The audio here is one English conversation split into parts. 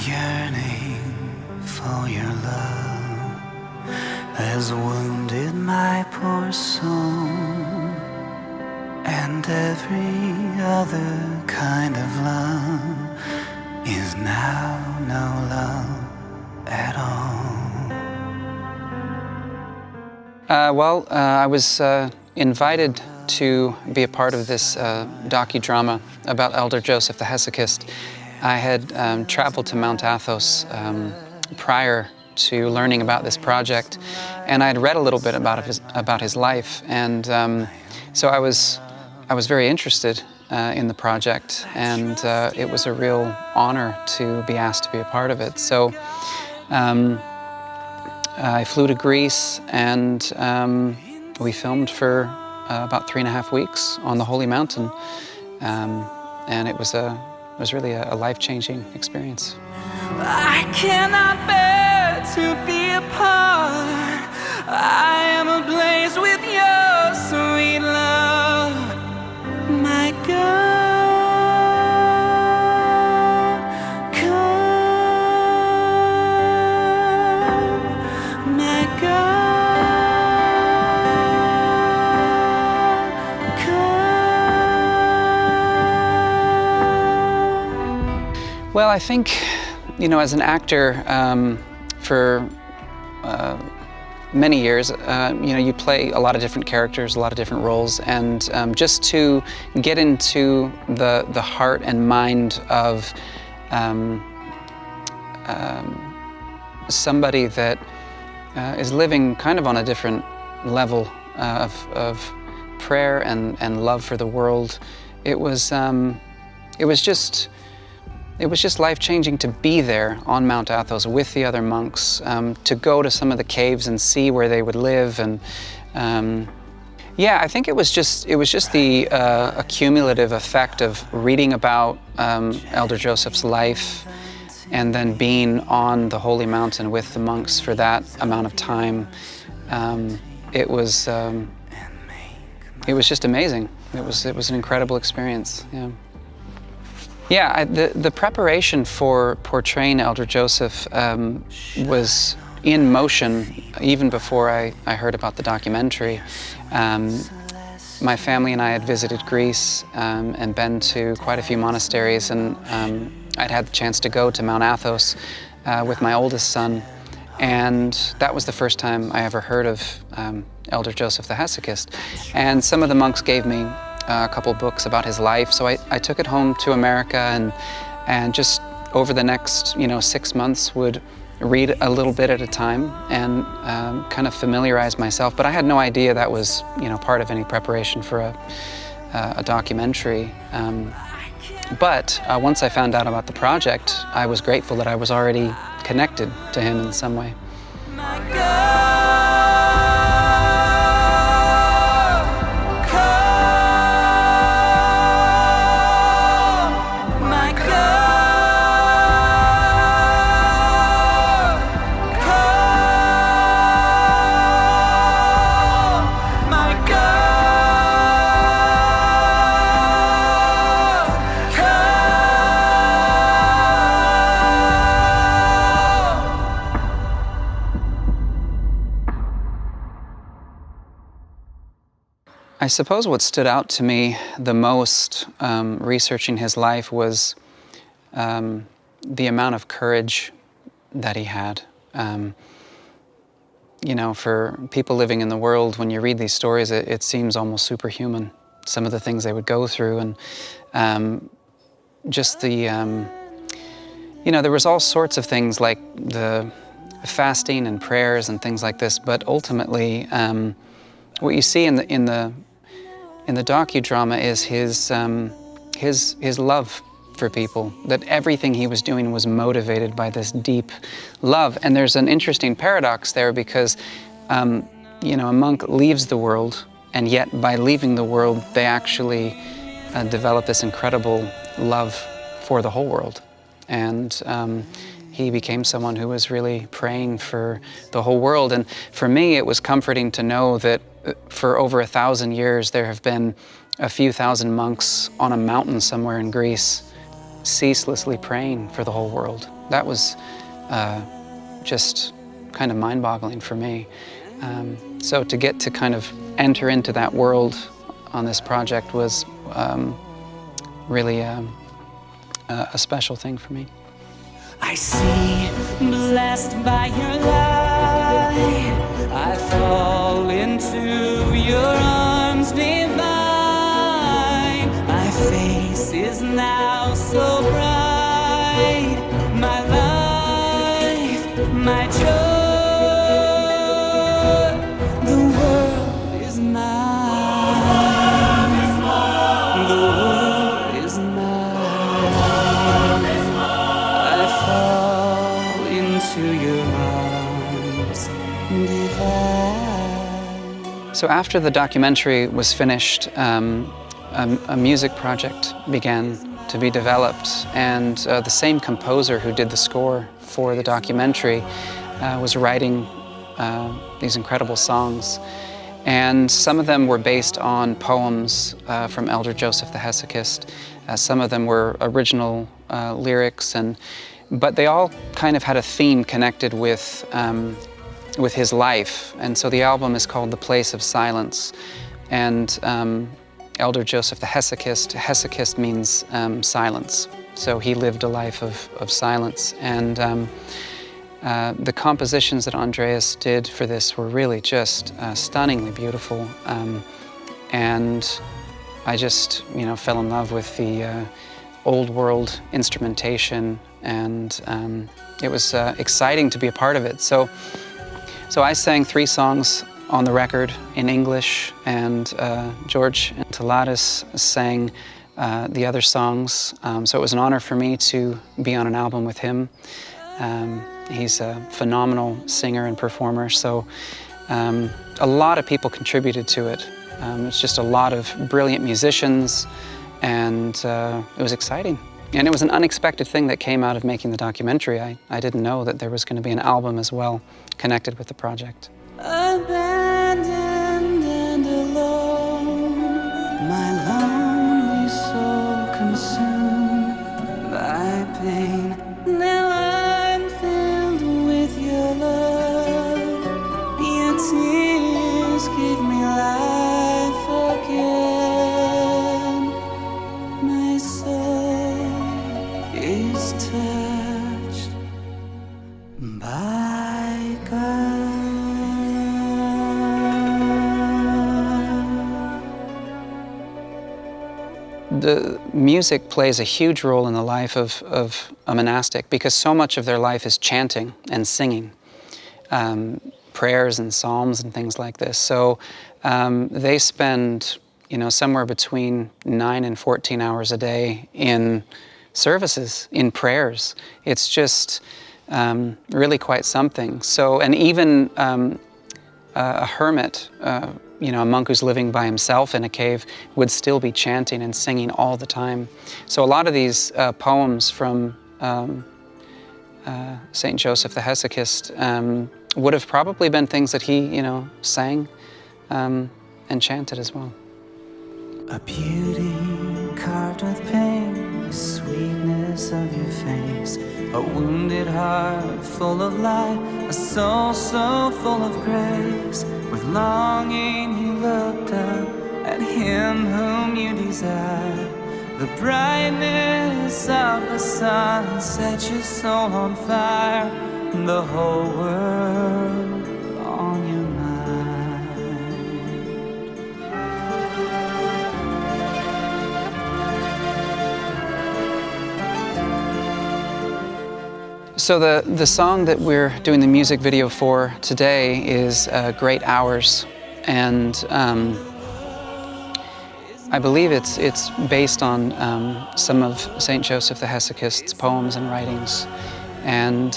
yearning for your love has wounded my poor soul, and every other kind of love is now no love at all. I was invited to be a part of this docudrama about Elder Joseph the Hesychist. I had traveled to Mount Athos prior to learning about this project, and I had read a little bit about his life, and so I was very interested in the project, and it was a real honor to be asked to be a part of it. So I flew to Greece, and we filmed for about 3.5 weeks on the Holy Mountain, and it was really a life-changing experience. I cannot bear to be apart. I am ablaze with your sweet love, my God. Well, I think, as an actor, for many years, you play a lot of different characters, a lot of different roles, and just to get into the heart and mind of somebody that is living kind of on a different level of prayer and love for the world, it was just life-changing to be there on Mount Athos with the other monks, to go to some of the caves and see where they would live, and I think it was just the accumulative effect of reading about Elder Joseph's life, and then being on the Holy Mountain with the monks for that amount of time. It was just amazing. It was an incredible experience. The preparation for portraying Elder Joseph was in motion even before I heard about the documentary. My family and I had visited Greece and been to quite a few monasteries, and I'd had the chance to go to Mount Athos with my oldest son, and that was the first time I ever heard of Elder Joseph the Hesychist. And some of the monks gave me a couple books about his life, so I took it home to America, and just over the next 6 months would read a little bit at a time and kind of familiarize myself. But I had no idea that was part of any preparation for a documentary. But once I found out about the project, I was grateful that I was already connected to him in some way. I suppose what stood out to me the most researching his life was the amount of courage that he had. For people living in the world, when you read these stories, it seems almost superhuman, some of the things they would go through, and just there was all sorts of things like the fasting and prayers and things like this, but ultimately what you see in the docudrama is his love for people, that everything he was doing was motivated by this deep love. And there's an interesting paradox there, because a monk leaves the world, and yet by leaving the world they actually develop this incredible love for the whole world. And he became someone who was really praying for the whole world. And for me, it was comforting to know that for over 1,000 years there have been a few thousand monks on a mountain somewhere in Greece ceaselessly praying for the whole world. that was just kind of mind-boggling for me. So to get to kind of enter into that world on this project was really a special thing for me. I see, blessed by your light, I fall into your arms divine. My face is now so bright, my life, my joy. The world is mine. The world is mine. I fall into your arms divine. So after the documentary was finished, a music project began to be developed, and the same composer who did the score for the documentary was writing these incredible songs. And some of them were based on poems from Elder Joseph the Hesychist. Some of them were original lyrics, but they all kind of had a theme connected with his life. And so the album is called The Place of Silence. And Elder Joseph the Hesychist, hesychist means silence. So he lived a life of silence. And the compositions that Andreas did for this were really just stunningly beautiful. And I just, fell in love with the old world instrumentation, and it was exciting to be a part of it. So I sang 3 songs on the record in English, and George Antiladis sang the other songs. So it was an honor for me to be on an album with him. He's a phenomenal singer and performer, so a lot of people contributed to it. It's just a lot of brilliant musicians, and it was exciting. And it was an unexpected thing that came out of making the documentary. I didn't know that there was going to be an album as well connected with the project. Abandoned and alone, my lonely soul consumed by pain. Now I'm filled with your love. Your tears give me life again. My soul is touched by God. The music plays a huge role in the life of a monastic, because so much of their life is chanting and singing, prayers and psalms and things like this. So they spend, somewhere between 9 and 14 hours a day in services, in prayers. It's just really quite something. So, and even a hermit, a monk who's living by himself in a cave would still be chanting and singing all the time. So a lot of these poems from St. Joseph the Hesychist would have probably been things that he, sang and chanted as well. A beauty carved with pain, the sweetness of your face, a wounded heart full of light, a soul so full of grace. With longing he looked up at him whom you desire. The brightness of the sun set your soul on fire, the whole world on your mind. So the song that we're doing the music video for today is Great Hours, and I believe it's based on some of St. Joseph the Hesychist's poems and writings. And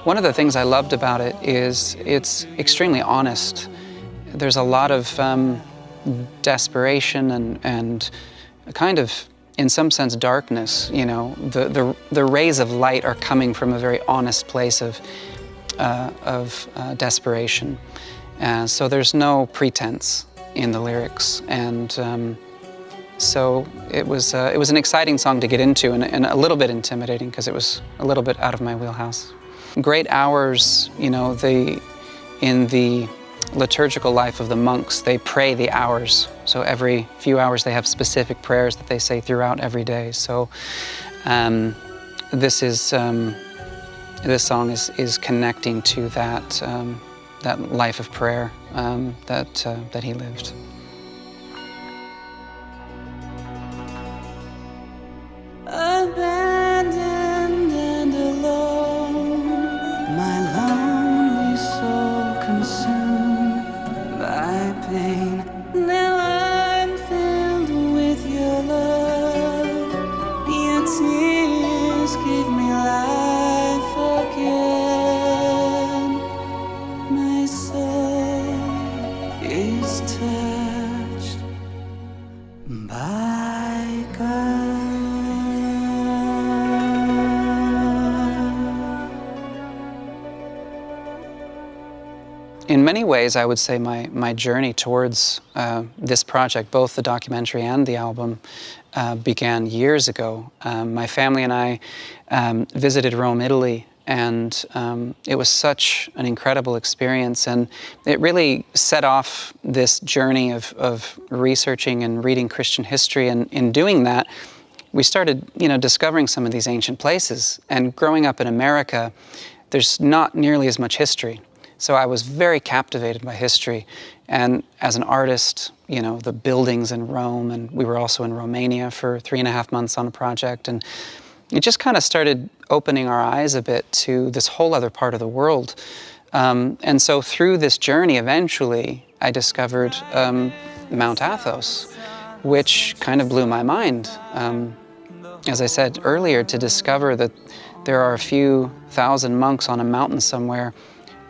one of the things I loved about it is it's extremely honest. There's a lot of desperation and kind of, in some sense, darkness. The rays of light are coming from a very honest place of desperation. So there's no pretense in the lyrics, and So it was an exciting song to get into and a little bit intimidating because it was a little bit out of my wheelhouse. Great hours, you know, in the liturgical life of the monks, they pray the hours. So every few hours they have specific prayers that they say throughout every day. So this song is connecting to that life of prayer that he lived. Abandoned and alone, my lonely soul consumed by pain. Now I'm filled with your love. Your tears give me life again. My soul is touched by God. In many ways, I would say my journey towards this project, both the documentary and the album, began years ago. My family and I visited Rome, Italy, and it was such an incredible experience, and it really set off this journey of researching and reading Christian history, and in doing that, we started, you know, discovering some of these ancient places. And growing up in America, there's not nearly as much history. So I was very captivated by history. And as an artist, you know, the buildings in Rome, and we were also in Romania for 3.5 months on a project. And it just kind of started opening our eyes a bit to this whole other part of the world. And so through this journey, eventually, I discovered Mount Athos, which kind of blew my mind. As I said earlier, to discover that there are a few thousand monks on a mountain somewhere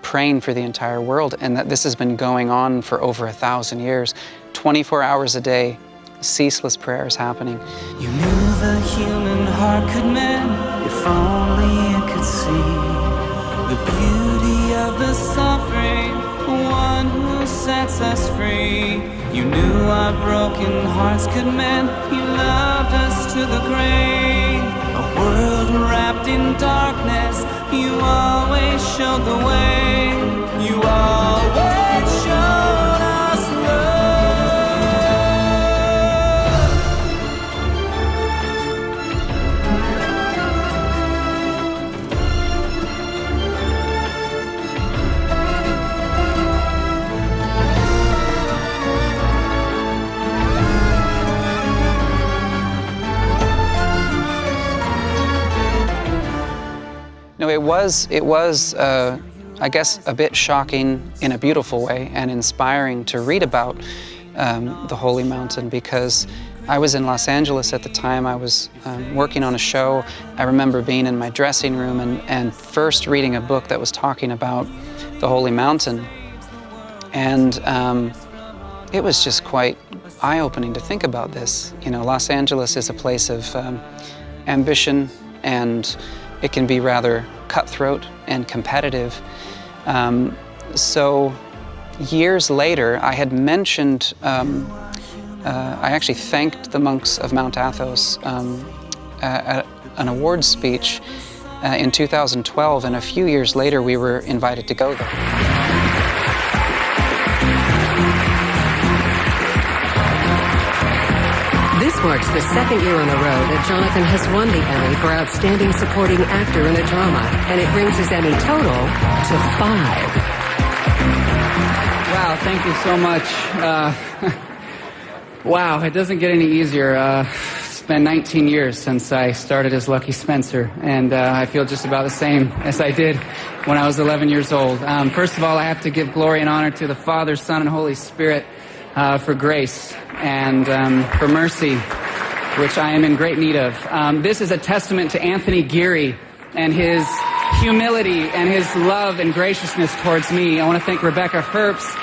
praying for the entire world, and that this has been going on for over 1,000 years, 24 hours a day, ceaseless prayers happening. You knew the human heart could mend if only it could see the beauty of the suffering, one who sets us free. You knew our broken hearts could mend, you loved us to the grave. A world wrapped in darkness, you always showed the way. You always showed us No, it was I guess, a bit shocking in a beautiful way and inspiring to read about the Holy Mountain, because I was in Los Angeles at the time. I was working on a show. I remember being in my dressing room and first reading a book that was talking about the Holy Mountain. And it was just quite eye-opening to think about this. You know, Los Angeles is a place of ambition, and it can be rather cutthroat and competitive. So years later, I had mentioned, I actually thanked the monks of Mount Athos at an awards speech in 2012, and a few years later we were invited to go there. This marks the second year on the road that Jonathan has won the Emmy for Outstanding Supporting Actor in a Drama, and it brings his Emmy total to 5. Wow, thank you so much. Wow, it doesn't get any easier. It's been 19 years since I started as Lucky Spencer, and I feel just about the same as I did when I was 11 years old. First of all, I have to give glory and honor to the Father, Son, and Holy Spirit for grace and for mercy, which I am in great need of. This is a testament to Anthony Geary and his humility and his love and graciousness towards me. I want to thank Rebecca Herbst,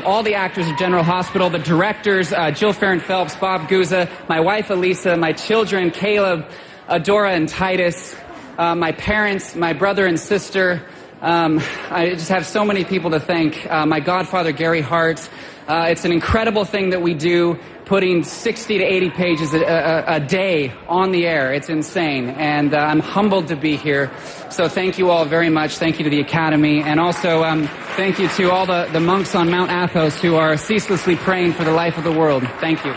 all the actors of General Hospital, the directors, Jill Farron-Phelps, Bob Guza, my wife Elisa, my children Caleb, Adora, and Titus, my parents, my brother and sister, I just have so many people to thank. My godfather, Gary Hart. It's an incredible thing that we do, putting 60 to 80 pages a day on the air. It's insane. And I'm humbled to be here. So thank you all very much. Thank you to the Academy. And also thank you to all the monks on Mount Athos who are ceaselessly praying for the life of the world. Thank you.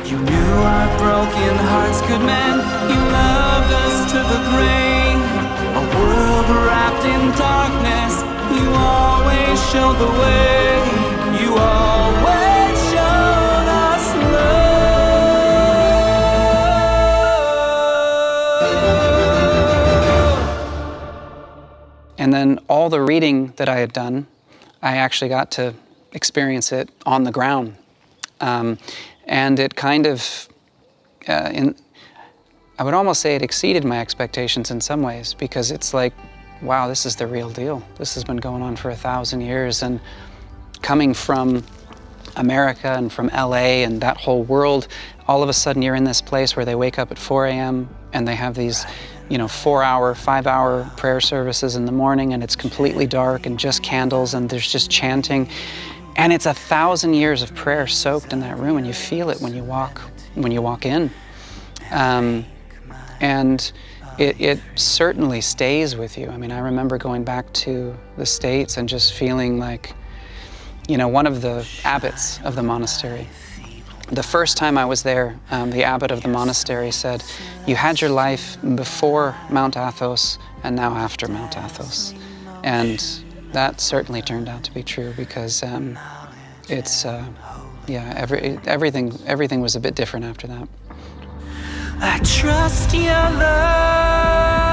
You knew our broken hearts could mend. You loved us to the grave. A world wrapped in darkness. You always showed the way. You always showed us love. And then all the reading that I had done, I actually got to experience it on the ground. And it kind of, I would almost say it exceeded my expectations in some ways, because it's like, wow, this is the real deal. This has been going on for 1,000 years, and coming from America and from LA and that whole world, all of a sudden you're in this place where they wake up at 4 a.m. and they have these, 4-hour, 5-hour prayer services in the morning, and it's completely dark and just candles, and there's just chanting. And it's 1,000 years of prayer soaked in that room, and you feel it when you walk in. And it certainly stays with you. I mean, I remember going back to the States and just feeling like, one of the abbots of the monastery. The first time I was there, the abbot of the monastery said, "You had your life before Mount Athos and now after Mount Athos." And that certainly turned out to be true, because everything was a bit different after that. I trust your love.